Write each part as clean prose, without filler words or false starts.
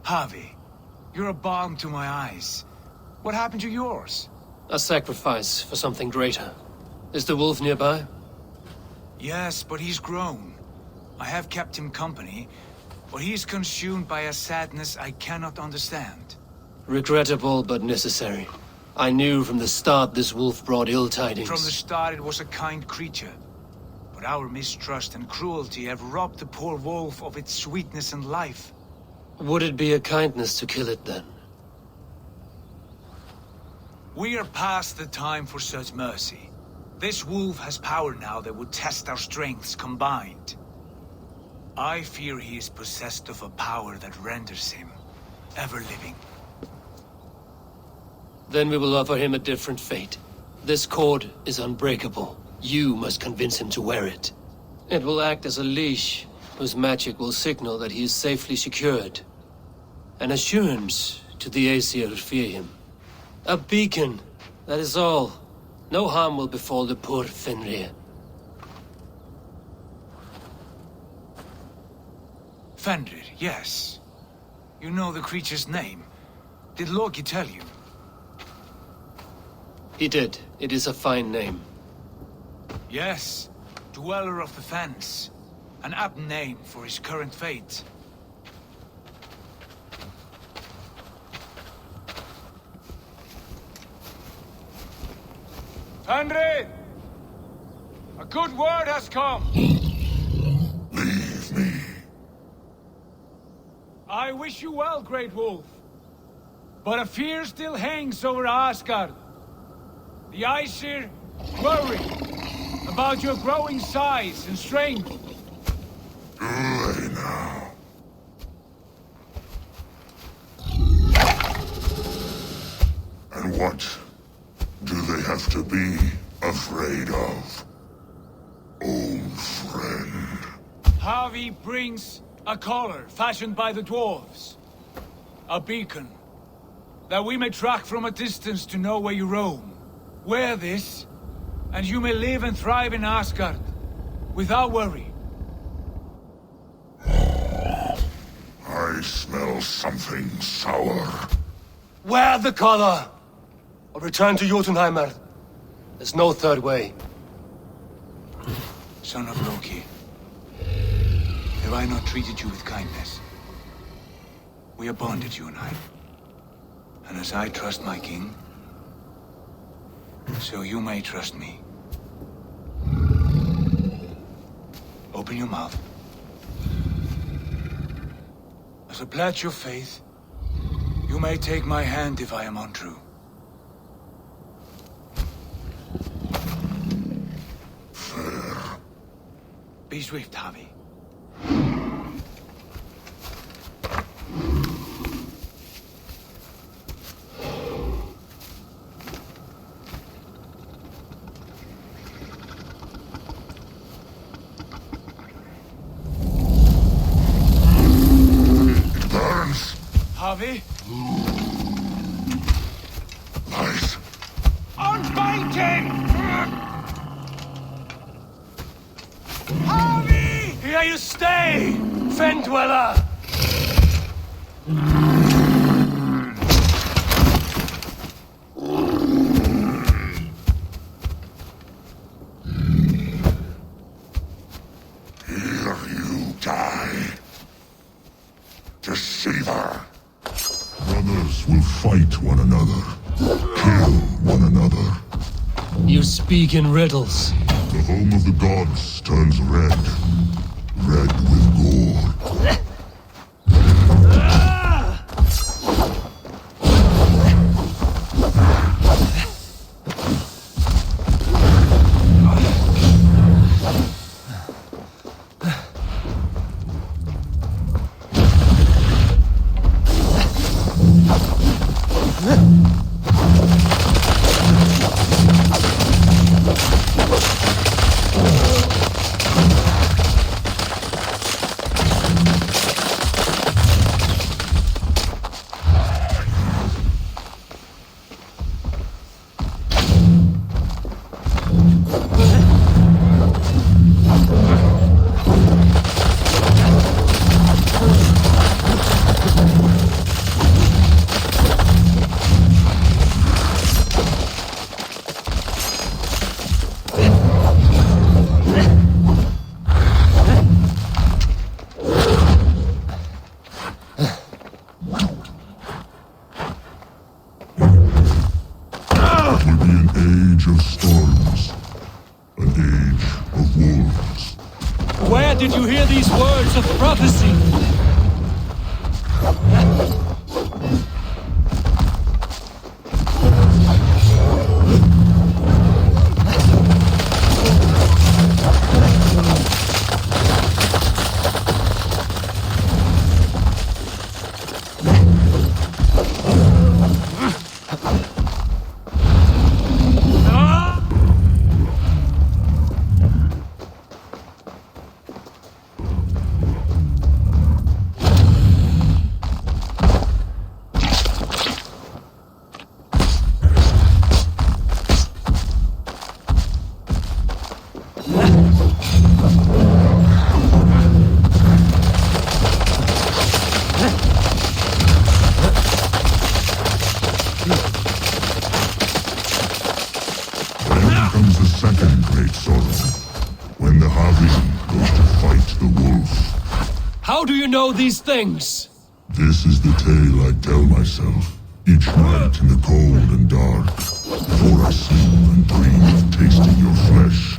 Javi, you're a balm to my eyes. What happened to yours? A sacrifice for something greater. Is the wolf nearby? Yes, but he's grown. I have kept him company, but he's consumed by a sadness I cannot understand. Regrettable, but necessary. I knew from the start this wolf brought ill tidings. From the start it was a kind creature. But our mistrust and cruelty have robbed the poor wolf of its sweetness and life. Would it be a kindness to kill it, then? We are past the time for such mercy. This wolf has power now that would test our strengths combined. I fear he is possessed of a power that renders him ever-living. Then we will offer him a different fate. This cord is unbreakable. You must convince him to wear it. It will act as a leash, whose magic will signal that he is safely secured. An assurance to the Aesir who fear him. A beacon, that is all. No harm will befall the poor Fenrir. Fenrir, yes. You know the creature's name. Did Loki tell you? He did. It is a fine name. Yes. Dweller of the Fens. An apt name for his current fate. Fenrir! A good word has come! Leave me. I wish you well, Great Wolf. But a fear still hangs over Asgard. The Aesir worry about your growing size and strength. Do they now? And what do they have to be afraid of, old friend? Javi brings a collar fashioned by the dwarves. A beacon, that we may track from a distance to know where you roam. Wear this, and you may live and thrive in Asgard, without worry. I smell something sour. Wear the collar! Or return to Jotunheimer. There's no third way. Son of Loki, have I not treated you with kindness? We are bonded, you and I. And as I trust my king, so you may trust me. Open your mouth. As a pledge of faith, you may take my hand if I am untrue. Fair. Be swift, Javi. Javi? Lies. Unbind him! Javi! Here you stay, Fen Dweller! Here you die. Deceiver. Brothers will fight one another, kill one another. You speak in riddles. The home of the gods turns red, red with gore. Where did you hear these words of prophecy? How do you know these things? This is the tale I tell myself, each night in the cold and dark, before I sleep and dream of tasting your flesh.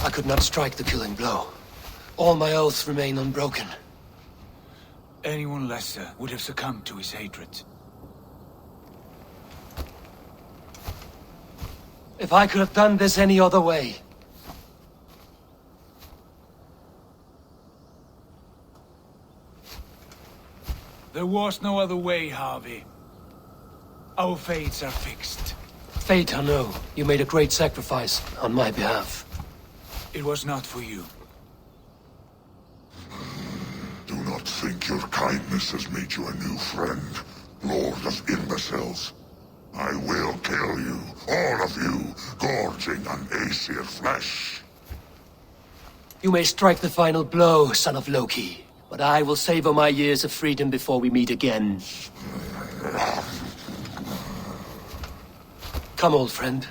I could not strike the killing blow. All my oaths remain unbroken. Anyone lesser would have succumbed to his hatred. If I could have done this any other way. There was no other way, Harvey. Our fates are fixed. Fate, I know. You made a great sacrifice on my behalf. It was not for you. Do not think your kindness has made you a new friend, Lord of Imbeciles. I will kill you, all of you, gorging on Aesir flesh. You may strike the final blow, son of Loki, but I will savor my years of freedom before we meet again. Come, old friend.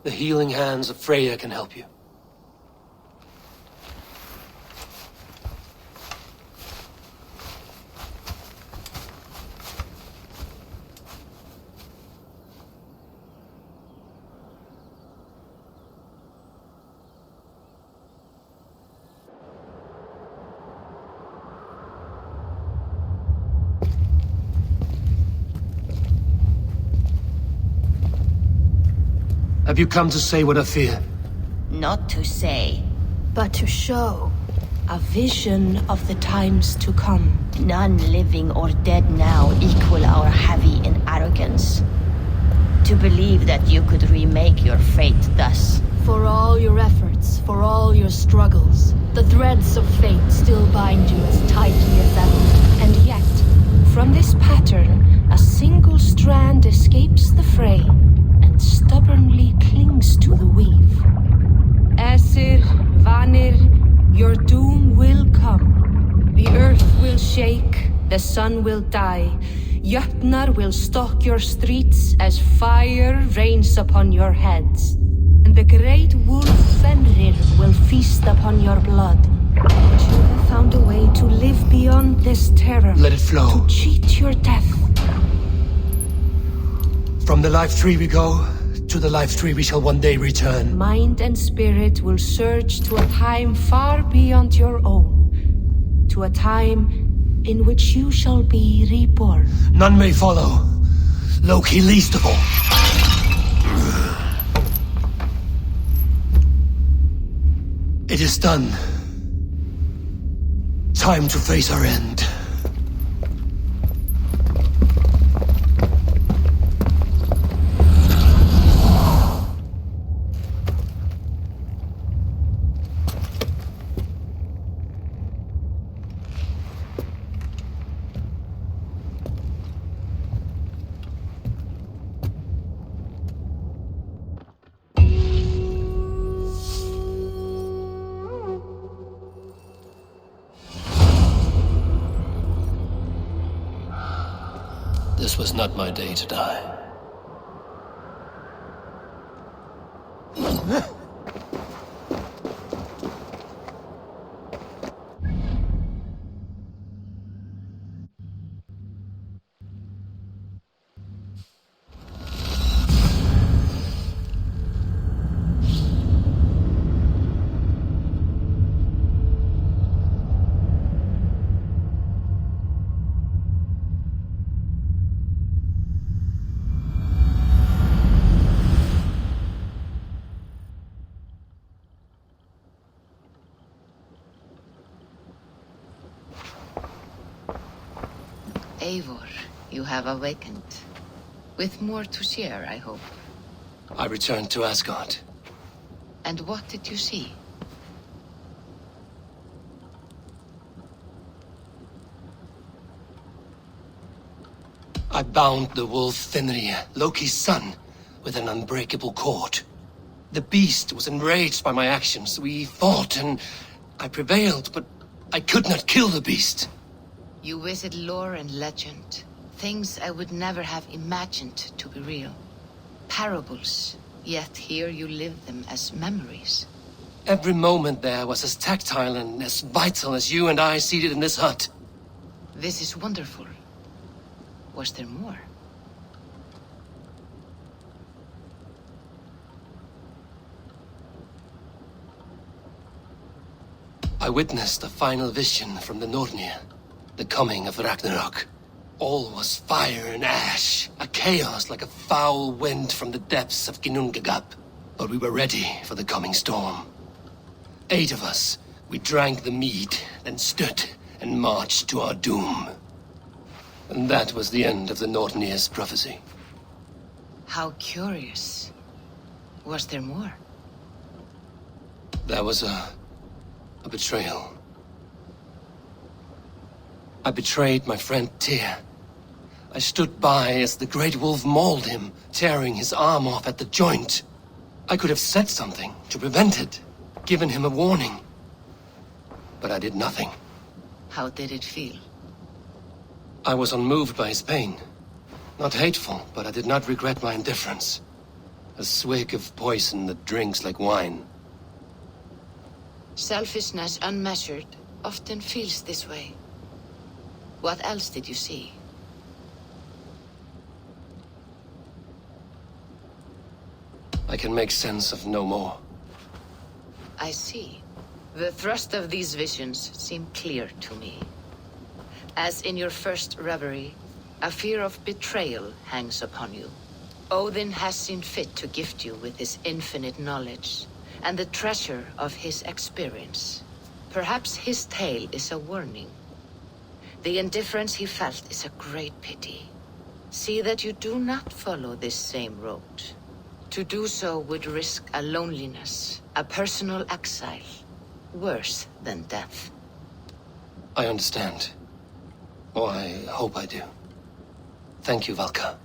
The healing hands of Freya can help you. Have you come to say what I fear? Not to say, but to show. a vision of the times to come. None living or dead now equal our heavy in arrogance. To believe that you could remake your fate thus. For all your efforts, for all your struggles, the threads of fate still bind you as tightly as ever. And yet, from this pattern, a single strand escapes the fray and stubbornly clings to the weave. Æsir, Vanir, your doom will come. The earth will shake, the sun will die. Jötnar will stalk your streets as fire rains upon your heads. And the great wolf Fenrir will feast upon your blood. But you have found a way to live beyond this terror. Let it flow. To cheat your death. From the life tree we go, to the life tree we shall one day return. Mind and spirit will surge to a time far beyond your own. To a time in which you shall be reborn. None may follow, Loki least of all. It is done. Time to face our end. This was not my day to die. Eivor, you have awakened. With more to share, I hope. I returned to Asgard. And what did you see? I bound the wolf Fenrir, Loki's son, with an unbreakable cord. The beast was enraged by my actions. We fought and I prevailed, but I could not kill the beast. You visit lore and legend. Things I would never have imagined to be real. Parables, yet here you live them as memories. Every moment there was as tactile and as vital as you and I seated in this hut. This is wonderful. Was there more? I witnessed a final vision from the Nornir. The coming of Ragnarok. All was fire and ash, a chaos like a foul wind from the depths of Ginnungagap. But we were ready for the coming storm. 8 of us, we drank the mead, then stood and marched to our doom. And that was the end of the Nornir's prophecy. How curious. Was there more? There was a betrayal. I betrayed my friend Tyr. I stood by as the great wolf mauled him, tearing his arm off at the joint. I could have said something to prevent it, given him a warning. But I did nothing. How did it feel? I was unmoved by his pain. Not hateful, but I did not regret my indifference. A swig of poison that drinks like wine. Selfishness unmeasured often feels this way. What else did you see? I can make sense of no more. I see. The thrust of these visions seem clear to me. As in your first reverie, a fear of betrayal hangs upon you. Odin has seen fit to gift you with his infinite knowledge, and the treasure of his experience. Perhaps his tale is a warning. The indifference he felt is a great pity. See that you do not follow this same road. To do so would risk a loneliness, a personal exile, worse than death. I understand. Oh, I hope I do. Thank you, Valka.